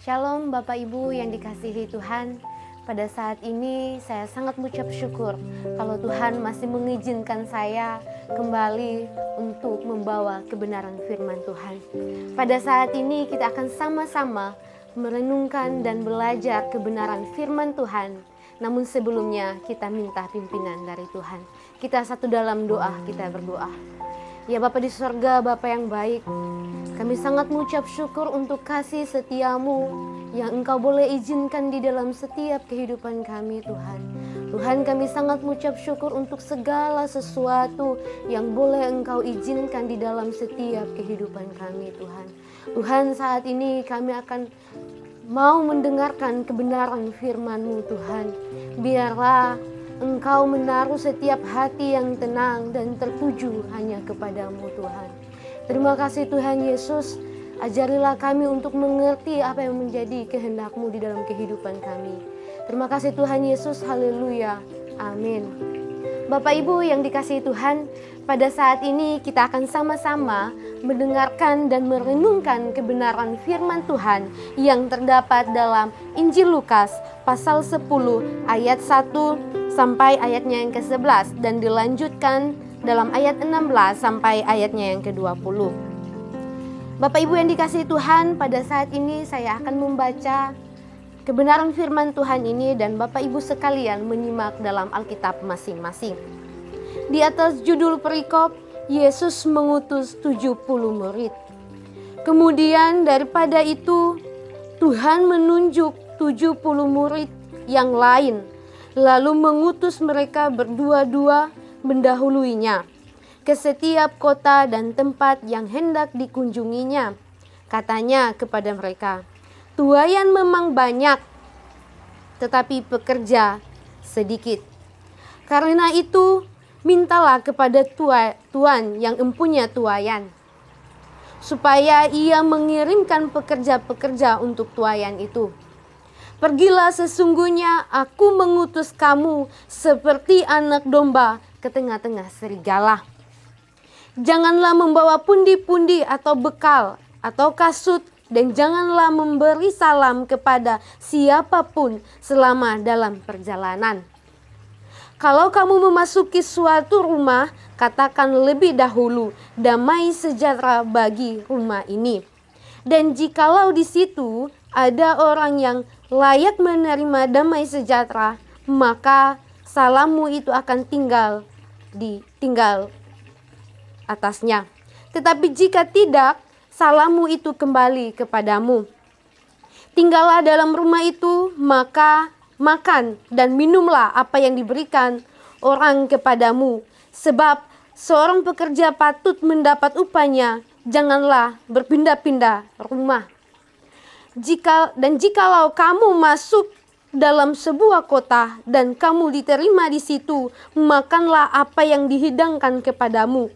Shalom Bapak Ibu yang dikasihi Tuhan. Pada saat ini saya sangat mengucap syukur kalau Tuhan masih mengizinkan saya kembali untuk membawa kebenaran firman Tuhan. Pada saat ini kita akan sama-sama merenungkan dan belajar kebenaran firman Tuhan. Namun sebelumnya kita minta pimpinan dari Tuhan. Kita satu dalam doa, kita berdoa. Ya Bapa di sorga, Bapa yang baik, kami sangat mengucap syukur untuk kasih setiamu yang Engkau boleh izinkan di dalam setiap kehidupan kami Tuhan. Tuhan, kami sangat mengucap syukur untuk segala sesuatu yang boleh Engkau izinkan di dalam setiap kehidupan kami Tuhan. Tuhan, saat ini kami akan mau mendengarkan kebenaran firman-Mu Tuhan. Biarlah Engkau menaruh setiap hati yang tenang dan tertuju hanya kepadamu Tuhan. Terima kasih Tuhan Yesus, ajarilah kami untuk mengerti apa yang menjadi kehendak-Mu di dalam kehidupan kami. Terima kasih Tuhan Yesus, haleluya, amin. Bapak Ibu yang dikasihi Tuhan, pada saat ini kita akan sama-sama mendengarkan dan merenungkan kebenaran firman Tuhan yang terdapat dalam Injil Lukas pasal 10 ayat 1 sampai ayatnya yang ke-11 dan dilanjutkan dalam ayat 16 sampai ayatnya yang ke-20. Bapak Ibu yang dikasihi Tuhan, pada saat ini saya akan membaca kebenaran firman Tuhan ini dan Bapak Ibu sekalian menyimak dalam Alkitab masing-masing. Di atas judul perikop, Yesus mengutus 70 murid. Kemudian daripada itu, Tuhan menunjuk 70 murid yang lain, lalu mengutus mereka berdua-dua mendahuluinya ke setiap kota dan tempat yang hendak dikunjunginya. Katanya kepada mereka, "Tuaian memang banyak, tetapi pekerja sedikit. Karena itu, mintalah kepada Tuan yang empunya tuaian, supaya ia mengirimkan pekerja-pekerja untuk tuaian itu. Pergilah, sesungguhnya aku mengutus kamu seperti anak domba ke tengah-tengah serigala. Janganlah membawa pundi-pundi atau bekal atau kasut, dan janganlah memberi salam kepada siapapun selama dalam perjalanan. Kalau kamu memasuki suatu rumah, katakan lebih dahulu, damai sejahtera bagi rumah ini. Dan jikalau di situ ada orang yang layak menerima damai sejahtera, maka salammu itu akan tinggal atasnya. Tetapi jika tidak, salammu itu kembali kepadamu. Tinggallah dalam rumah itu, maka makan dan minumlah apa yang diberikan orang kepadamu, sebab seorang pekerja patut mendapat upahnya. Janganlah berpindah-pindah rumah. Jikalau kamu masuk dalam sebuah kota dan kamu diterima di situ, makanlah apa yang dihidangkan kepadamu,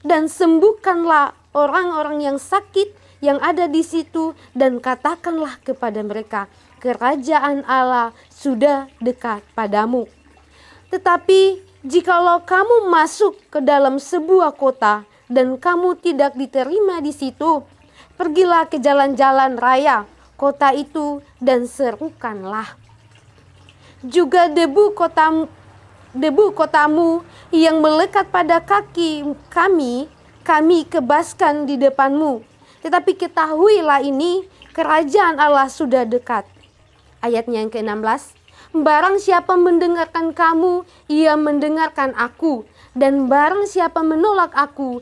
dan sembuhkanlah orang-orang yang sakit yang ada di situ, dan katakanlah kepada mereka, kerajaan Allah sudah dekat padamu. Tetapi jikalau kamu masuk ke dalam sebuah kota dan kamu tidak diterima di situ, pergilah ke jalan-jalan raya kota itu dan serukanlah. Juga debu kotamu yang melekat pada kaki kami kebaskan di depanmu. Tetapi ketahuilah ini, kerajaan Allah sudah dekat." Ayatnya yang ke-16, "Barang siapa mendengarkan kamu, ia mendengarkan aku. Dan barang siapa menolak kamu,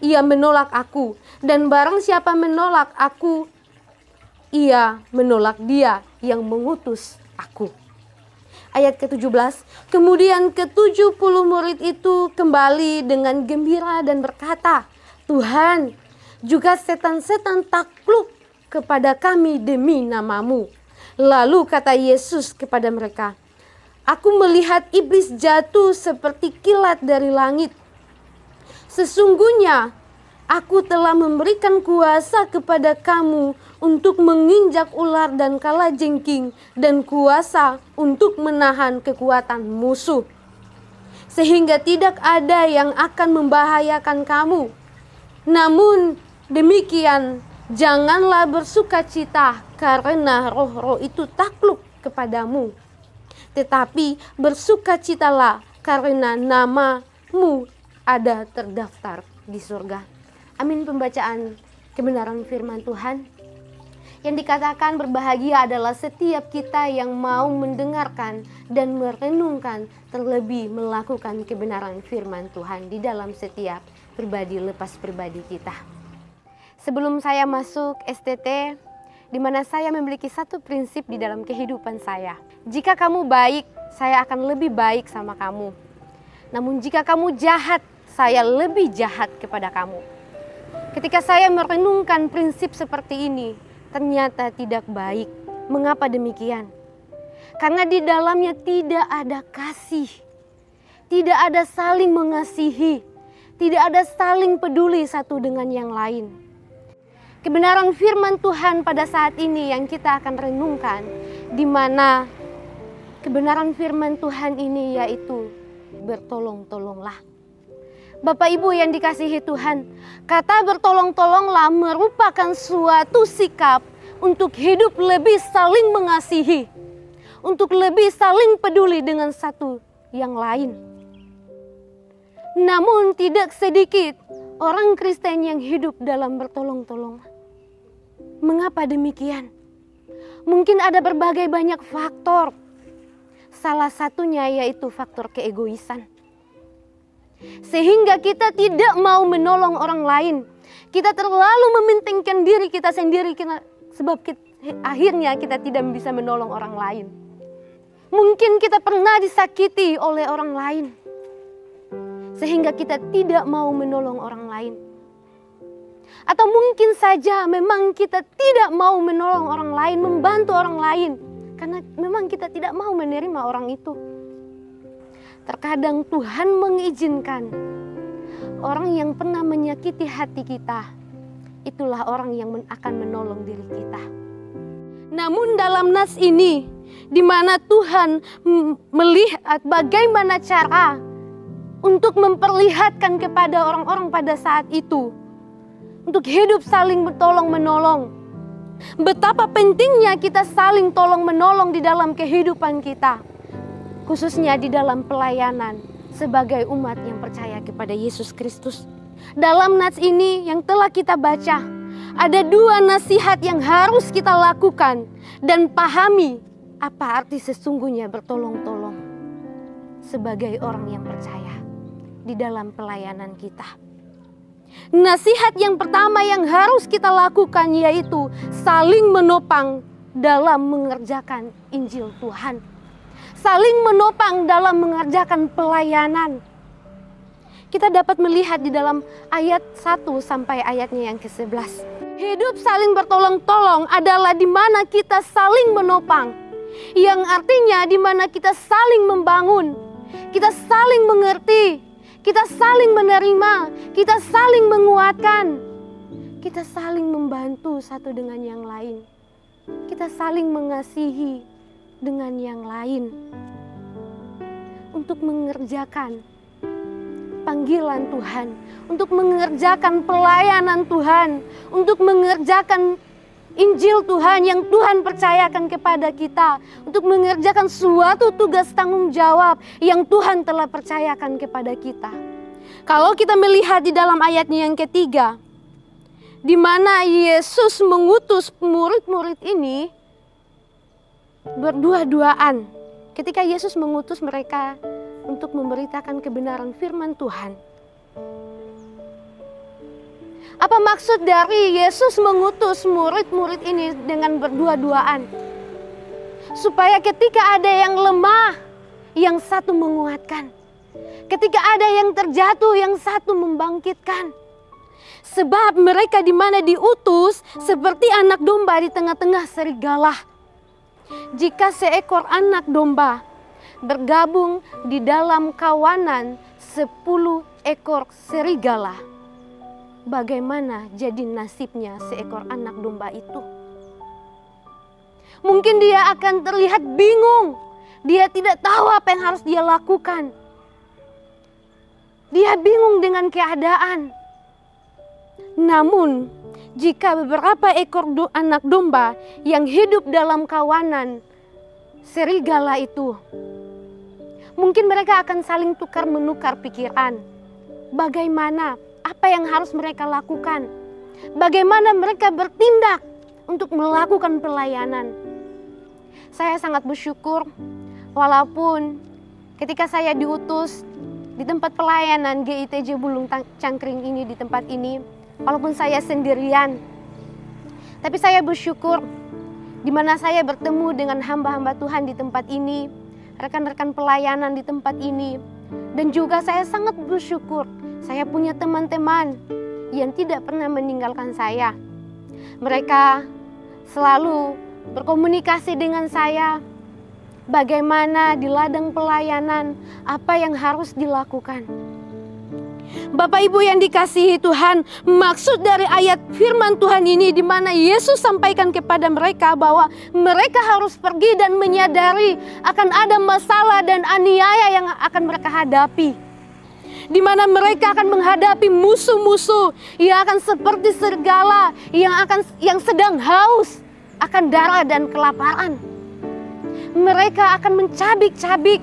ia menolak aku. Dan barang siapa menolak aku, ia menolak dia yang mengutus aku." Ayat ke-17, "Kemudian ke-70 murid itu kembali dengan gembira dan berkata, 'Tuhan, juga setan-setan takluk kepada kami demi nama-Mu.' Lalu kata Yesus kepada mereka, 'Aku melihat iblis jatuh seperti kilat dari langit. Sesungguhnya aku telah memberikan kuasa kepada kamu untuk menginjak ular dan kalajengking, dan kuasa untuk menahan kekuatan musuh, sehingga tidak ada yang akan membahayakan kamu. Namun demikian, Janganlah bersukacita karena roh-roh itu takluk kepadamu, tetapi bersukacitalah karena namamu ada terdaftar di surga. Amin. Pembacaan kebenaran firman Tuhan. Yang dikatakan berbahagia adalah setiap kita yang mau mendengarkan dan merenungkan, terlebih melakukan kebenaran firman Tuhan di dalam setiap pribadi lepas pribadi kita. Sebelum saya masuk STT, di mana saya memiliki satu prinsip di dalam kehidupan saya. Jika kamu baik, saya akan lebih baik sama kamu. Namun jika kamu jahat, saya lebih jahat kepada kamu. Ketika saya merenungkan prinsip seperti ini, ternyata tidak baik. Mengapa demikian? Karena di dalamnya tidak ada kasih, tidak ada saling mengasihi, tidak ada saling peduli satu dengan yang lain. Kebenaran firman Tuhan pada saat ini yang kita akan renungkan, di mana kebenaran firman Tuhan ini yaitu bertolong-tolonglah. Bapak Ibu yang dikasihi Tuhan, kata bertolong-tolonglah merupakan suatu sikap untuk hidup lebih saling mengasihi, untuk lebih saling peduli dengan satu yang lain. Namun tidak sedikit orang Kristen yang hidup dalam bertolong-tolong. Mengapa demikian? Mungkin ada berbagai banyak faktor. Salah satunya yaitu faktor keegoisan. Sehingga kita tidak mau menolong orang lain. Kita terlalu mementingkan diri kita sendiri sebab akhirnya kita tidak bisa menolong orang lain. Mungkin kita pernah disakiti oleh orang lain, sehingga kita tidak mau menolong orang lain. Atau mungkin saja memang kita tidak mau menolong orang lain, membantu orang lain, karena memang kita tidak mau menerima orang itu. Terkadang Tuhan mengizinkan orang yang pernah menyakiti hati kita, itulah orang yang akan menolong diri kita. Namun dalam nas ini, di mana Tuhan melihat bagaimana cara untuk memperlihatkan kepada orang-orang pada saat itu, untuk hidup saling bertolong-menolong. Betapa pentingnya kita saling tolong-menolong di dalam kehidupan kita. Khususnya di dalam pelayanan sebagai umat yang percaya kepada Yesus Kristus. Dalam nats ini yang telah kita baca, ada dua nasihat yang harus kita lakukan dan pahami apa arti sesungguhnya bertolong-tolong sebagai orang yang percaya di dalam pelayanan kita. Nasihat yang pertama yang harus kita lakukan yaitu saling menopang dalam mengerjakan Injil Tuhan. Saling menopang dalam mengerjakan pelayanan. Kita dapat melihat di dalam ayat 1 sampai ayatnya yang ke-11. Hidup saling bertolong-tolong adalah di mana kita saling menopang. Yang artinya di mana kita saling membangun. Kita saling mengerti. Kita saling menerima. Kita saling menguatkan. Kita saling membantu satu dengan yang lain. Kita saling mengasihi dengan yang lain untuk mengerjakan panggilan Tuhan, untuk mengerjakan pelayanan Tuhan, untuk mengerjakan Injil Tuhan yang Tuhan percayakan kepada kita, untuk mengerjakan suatu tugas tanggung jawab yang Tuhan telah percayakan kepada kita. Kalau kita melihat di dalam ayatnya yang ketiga, di mana Yesus mengutus murid-murid ini berdua-duaan. Ketika Yesus mengutus mereka untuk memberitakan kebenaran firman Tuhan. Apa maksud dari Yesus mengutus murid-murid ini dengan berdua-duaan? Supaya ketika ada yang lemah, yang satu menguatkan. Ketika ada yang terjatuh, yang satu membangkitkan. Sebab mereka di mana diutus seperti anak domba di tengah-tengah serigala. Jika seekor anak domba bergabung di dalam kawanan 10 ekor serigala, bagaimana jadi nasibnya seekor anak domba itu? Mungkin dia akan terlihat bingung. Dia tidak tahu apa yang harus dia lakukan. Dia bingung dengan keadaan. Namun jika beberapa ekor anak domba yang hidup dalam kawanan serigala itu, mungkin mereka akan saling tukar menukar pikiran. Bagaimana, apa yang harus mereka lakukan? Bagaimana mereka bertindak untuk melakukan pelayanan? Saya sangat bersyukur walaupun ketika saya diutus di tempat pelayanan GITJ Bulung Cangkring ini, di tempat ini, walaupun saya sendirian, tapi saya bersyukur di mana saya bertemu dengan hamba-hamba Tuhan di tempat ini, rekan-rekan pelayanan di tempat ini. Dan juga saya sangat bersyukur saya punya teman-teman yang tidak pernah meninggalkan saya. Mereka selalu berkomunikasi dengan saya bagaimana di ladang pelayanan, apa yang harus dilakukan. Bapak Ibu yang dikasihi Tuhan, maksud dari ayat firman Tuhan ini di mana Yesus sampaikan kepada mereka bahwa mereka harus pergi dan menyadari akan ada masalah dan aniaya yang akan mereka hadapi. Di mana mereka akan menghadapi musuh-musuh yang akan seperti serigala yang sedang haus akan darah dan kelaparan. Mereka akan mencabik-cabik.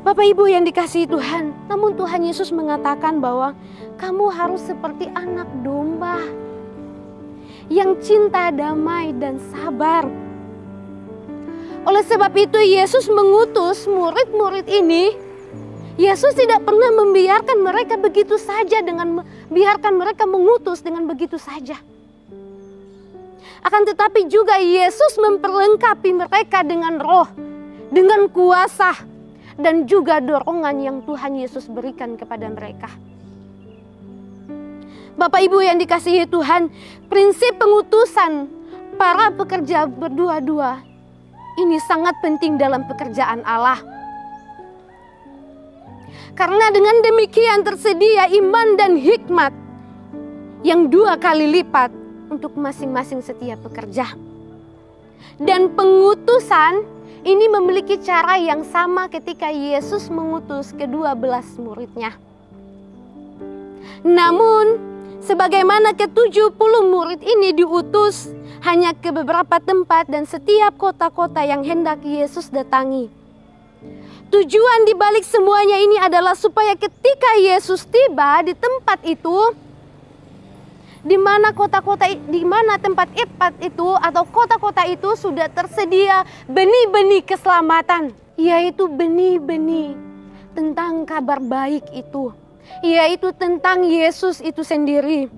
Bapak Ibu yang dikasihi Tuhan, namun Tuhan Yesus mengatakan bahwa kamu harus seperti anak domba yang cinta, damai, dan sabar. Oleh sebab itu Yesus mengutus murid-murid ini. Yesus tidak pernah membiarkan mereka begitu saja, dengan biarkan mereka mengutus dengan begitu saja. Akan tetapi juga Yesus memperlengkapi mereka dengan roh, dengan kuasa, dan juga dorongan yang Tuhan Yesus berikan kepada mereka. Bapak Ibu yang dikasihi Tuhan, prinsip pengutusan para pekerja berdua-dua ini sangat penting dalam pekerjaan Allah. Karena dengan demikian tersedia iman dan hikmat yang 2 kali lipat untuk masing-masing setiap pekerja. Dan pengutusan ini memiliki cara yang sama ketika Yesus mengutus ke-12 muridnya. Namun, sebagaimana ke-70 murid ini diutus hanya ke beberapa tempat dan setiap kota-kota yang hendak Yesus datangi. Tujuan dibalik semuanya ini adalah supaya ketika Yesus tiba di tempat itu, di mana tempat itu atau kota-kota itu sudah tersedia benih-benih keselamatan, yaitu benih-benih tentang kabar baik itu, yaitu tentang Yesus itu sendiri.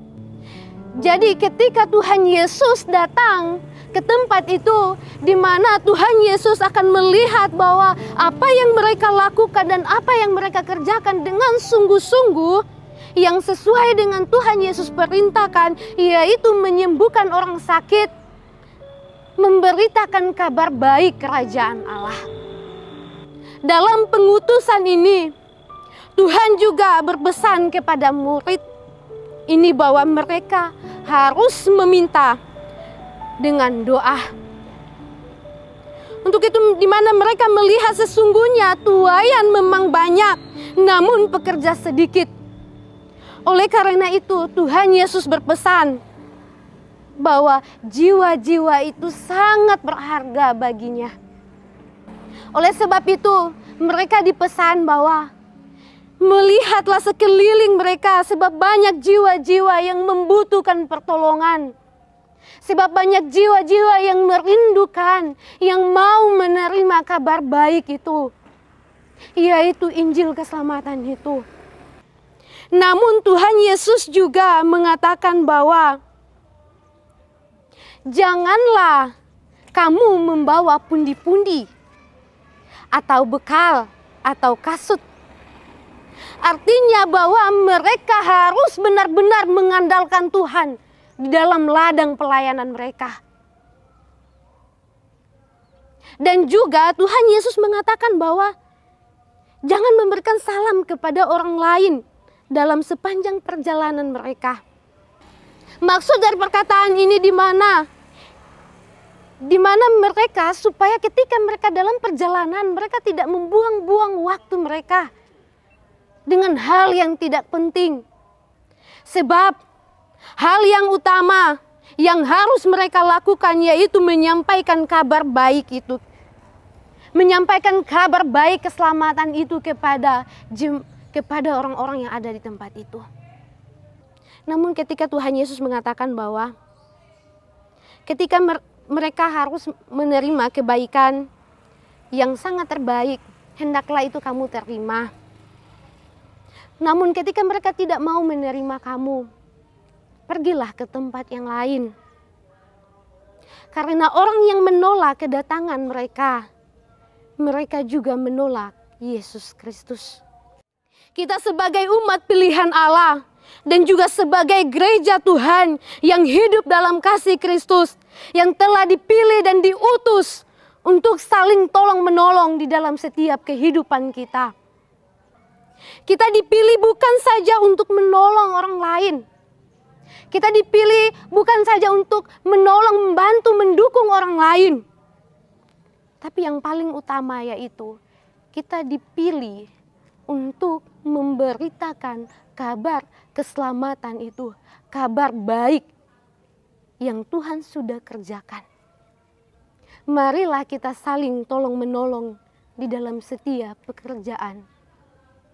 Jadi ketika Tuhan Yesus datang ke tempat itu, di mana Tuhan Yesus akan melihat bahwa apa yang mereka lakukan dan apa yang mereka kerjakan dengan sungguh-sungguh yang sesuai dengan Tuhan Yesus perintahkan, yaitu menyembuhkan orang sakit, memberitakan kabar baik kerajaan Allah. Dalam pengutusan ini, Tuhan juga berpesan kepada murid ini bahwa mereka harus meminta dengan doa. Untuk itu di mana mereka melihat sesungguhnya tuaian memang banyak, namun pekerja sedikit. Oleh karena itu Tuhan Yesus berpesan bahwa jiwa-jiwa itu sangat berharga baginya. Oleh sebab itu mereka dipesan bahwa melihatlah sekeliling mereka, sebab banyak jiwa-jiwa yang membutuhkan pertolongan. Sebab banyak jiwa-jiwa yang merindukan, yang mau menerima kabar baik itu, yaitu Injil keselamatan itu. Namun Tuhan Yesus juga mengatakan bahwa janganlah kamu membawa pundi-pundi atau bekal atau kasut. Artinya bahwa mereka harus benar-benar mengandalkan Tuhan di dalam ladang pelayanan mereka. Dan juga Tuhan Yesus mengatakan bahwa jangan memberikan salam kepada orang lain dalam sepanjang perjalanan mereka. Maksud dari perkataan ini di mana mereka supaya ketika mereka dalam perjalanan mereka tidak membuang-buang waktu mereka dengan hal yang tidak penting. Sebab Hal yang utama yang harus mereka lakukan yaitu menyampaikan kabar baik itu. Menyampaikan kabar baik keselamatan itu kepada orang-orang yang ada di tempat itu. Namun ketika Tuhan Yesus mengatakan bahwa ketika mereka harus menerima kebaikan yang sangat terbaik, hendaklah itu kamu terima. Namun ketika mereka tidak mau menerima kamu, pergilah ke tempat yang lain. Karena orang yang menolak kedatangan mereka juga menolak Yesus Kristus. Kita sebagai umat pilihan Allah dan juga sebagai gereja Tuhan yang hidup dalam kasih Kristus, yang telah dipilih dan diutus untuk saling tolong menolong di dalam setiap kehidupan kita. Kita dipilih bukan saja untuk menolong orang lain. Kita dipilih bukan saja untuk menolong, membantu, mendukung orang lain. Tapi yang paling utama yaitu kita dipilih untuk memberitakan kabar keselamatan itu, kabar baik yang Tuhan sudah kerjakan. Marilah kita saling tolong menolong di dalam setiap pekerjaan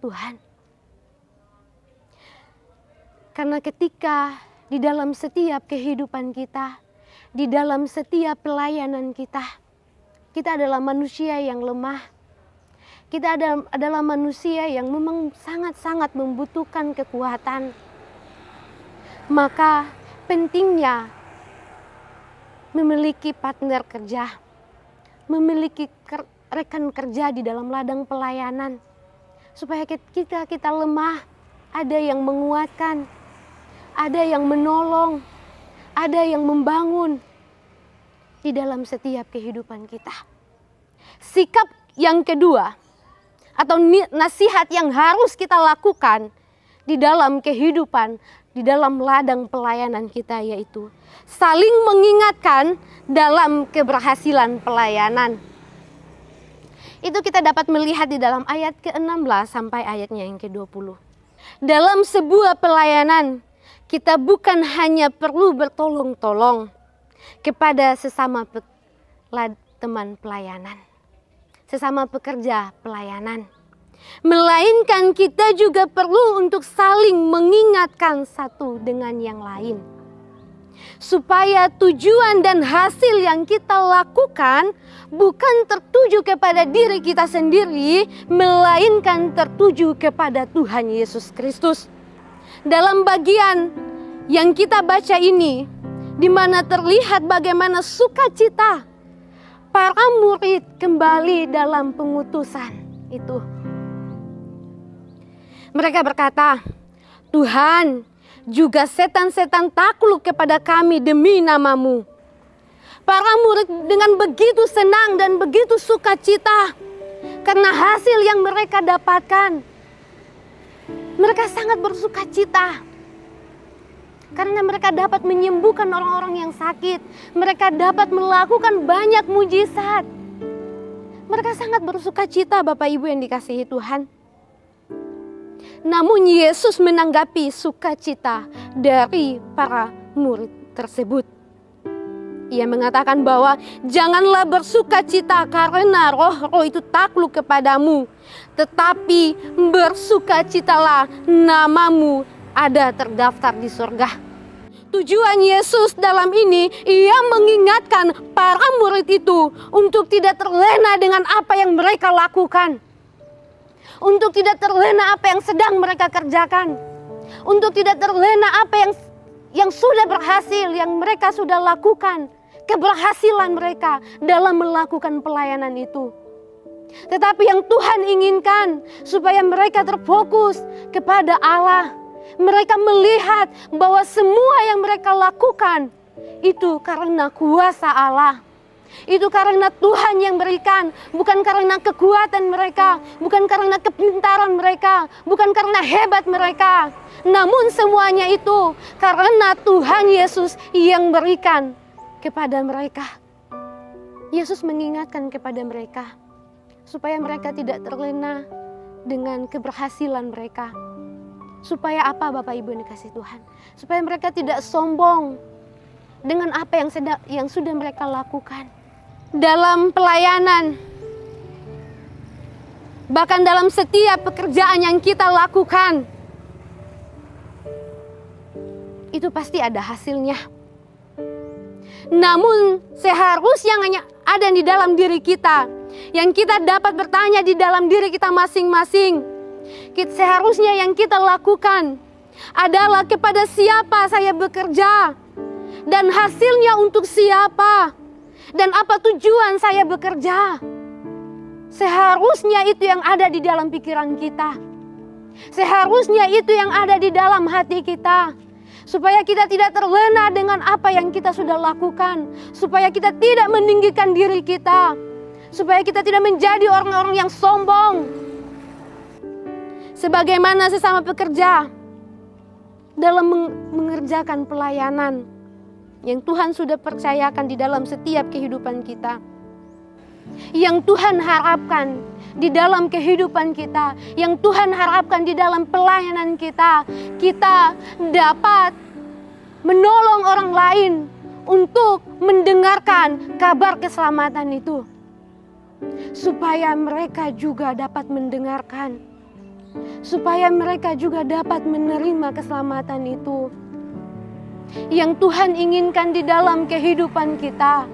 Tuhan. Karena ketika di dalam setiap kehidupan kita, di dalam setiap pelayanan kita adalah manusia yang lemah. Kita adalah manusia yang memang sangat-sangat membutuhkan kekuatan. Maka pentingnya memiliki partner kerja, memiliki rekan kerja di dalam ladang pelayanan. Supaya kita lemah, ada yang menguatkan, ada yang menolong, ada yang membangun di dalam setiap kehidupan kita. Sikap yang kedua atau nasihat yang harus kita lakukan di dalam kehidupan, di dalam ladang pelayanan kita yaitu saling mengingatkan dalam keberhasilan pelayanan. Itu kita dapat melihat di dalam ayat ke-16 sampai ayatnya yang ke-20. Dalam sebuah pelayanan, kita bukan hanya perlu bertolong-tolong kepada sesama teman pelayanan, sesama pekerja pelayanan, melainkan kita juga perlu untuk saling mengingatkan satu dengan yang lain. Supaya tujuan dan hasil yang kita lakukan bukan tertuju kepada diri kita sendiri, melainkan tertuju kepada Tuhan Yesus Kristus. Dalam bagian yang kita baca ini, di mana terlihat bagaimana sukacita para murid kembali dalam pengutusan itu. Mereka berkata, Tuhan, juga setan-setan takluk kepada kami demi nama-Mu. Para murid dengan begitu senang dan begitu sukacita karena hasil yang mereka dapatkan. Mereka sangat bersukacita karena mereka dapat menyembuhkan orang-orang yang sakit. Mereka dapat melakukan banyak mujizat. Mereka sangat bersukacita, Bapak Ibu yang dikasihi Tuhan. Namun Yesus menanggapi sukacita dari para murid tersebut. Ia mengatakan bahwa janganlah bersukacita karena roh-roh itu takluk kepadamu, tetapi bersukacitalah, namamu ada terdaftar di surga. Tujuan Yesus dalam ini, ia mengingatkan para murid itu untuk tidak terlena dengan apa yang mereka lakukan. Untuk tidak terlena apa yang sedang mereka kerjakan. Untuk tidak terlena apa yang sudah berhasil, yang mereka sudah lakukan. Keberhasilan mereka dalam melakukan pelayanan itu. Tetapi yang Tuhan inginkan supaya mereka terfokus kepada Allah. Mereka melihat bahwa semua yang mereka lakukan itu karena kuasa Allah. Itu karena Tuhan yang berikan, bukan karena kekuatan mereka, bukan karena kepintaran mereka, bukan karena hebat mereka. Namun semuanya itu karena Tuhan Yesus yang berikan kepada mereka. Yesus mengingatkan kepada mereka supaya mereka tidak terlena dengan keberhasilan mereka. Supaya apa Bapak Ibu yang dikasih Tuhan? Supaya mereka tidak sombong dengan apa yang sudah mereka lakukan. Dalam pelayanan, bahkan dalam setiap pekerjaan yang kita lakukan, itu pasti ada hasilnya. Namun seharusnya hanya ada di dalam diri kita, yang kita dapat bertanya di dalam diri kita masing-masing. Seharusnya yang kita lakukan adalah kepada siapa saya bekerja, dan hasilnya untuk siapa, dan apa tujuan saya bekerja. Seharusnya itu yang ada di dalam pikiran kita. Seharusnya itu yang ada di dalam hati kita. Supaya kita tidak terlena dengan apa yang kita sudah lakukan. Supaya kita tidak meninggikan diri kita. Supaya kita tidak menjadi orang-orang yang sombong. Sebagaimana sesama pekerja dalam mengerjakan pelayanan yang Tuhan sudah percayakan di dalam setiap kehidupan kita. Yang Tuhan harapkan di dalam kehidupan kita, yang Tuhan harapkan di dalam pelayanan kita, kita dapat menolong orang lain untuk mendengarkan kabar keselamatan itu, supaya mereka juga dapat mendengarkan, supaya mereka juga dapat menerima keselamatan itu yang Tuhan inginkan di dalam kehidupan kita.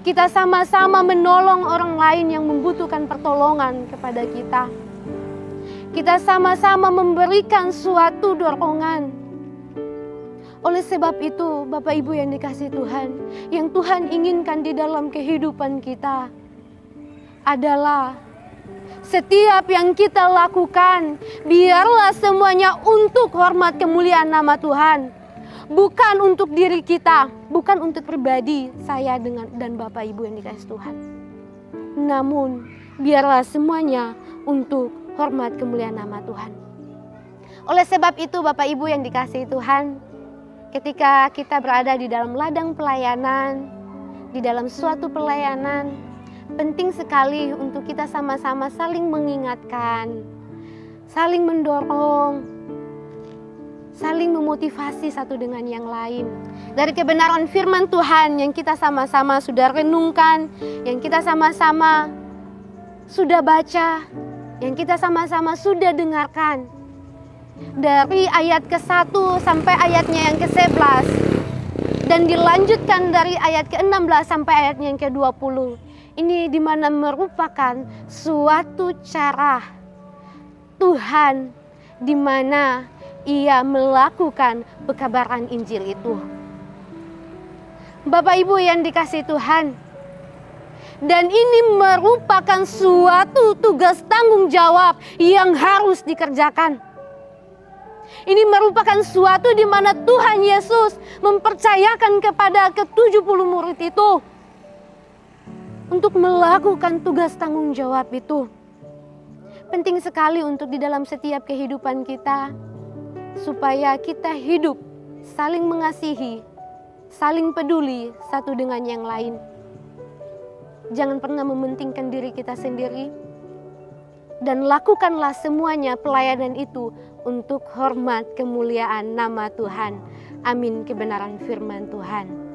Kita sama-sama menolong orang lain yang membutuhkan pertolongan kepada kita. Kita sama-sama memberikan suatu dorongan. Oleh sebab itu, Bapak Ibu yang dikasihi Tuhan, yang Tuhan inginkan di dalam kehidupan kita adalah setiap yang kita lakukan, biarlah semuanya untuk hormat kemuliaan nama Tuhan. Bukan untuk diri kita, bukan untuk pribadi saya dan Bapak Ibu yang dikasihi Tuhan. Namun, biarlah semuanya untuk hormat kemuliaan nama Tuhan. Oleh sebab itu Bapak Ibu yang dikasihi Tuhan, ketika kita berada di dalam ladang pelayanan, di dalam suatu pelayanan, penting sekali untuk kita sama-sama saling mengingatkan, saling mendorong, saling memotivasi satu dengan yang lain. Dari kebenaran firman Tuhan yang kita sama-sama sudah renungkan, yang kita sama-sama sudah baca, yang kita sama-sama sudah dengarkan. Dari ayat ke-1 sampai ayatnya yang ke-11. Dan dilanjutkan dari ayat ke-16 sampai ayatnya yang ke-20. Ini dimana merupakan suatu cara Tuhan dimana Ia melakukan pekabaran Injil itu. Bapak Ibu yang dikasihi Tuhan, dan ini merupakan suatu tugas tanggung jawab yang harus dikerjakan. Ini merupakan suatu di mana Tuhan Yesus mempercayakan kepada ke-70 murid itu untuk melakukan tugas tanggung jawab itu. Penting sekali untuk di dalam setiap kehidupan kita, supaya kita hidup saling mengasihi, saling peduli satu dengan yang lain. Jangan pernah mementingkan diri kita sendiri, dan lakukanlah semuanya pelayanan itu untuk hormat kemuliaan nama Tuhan. Amin, kebenaran firman Tuhan.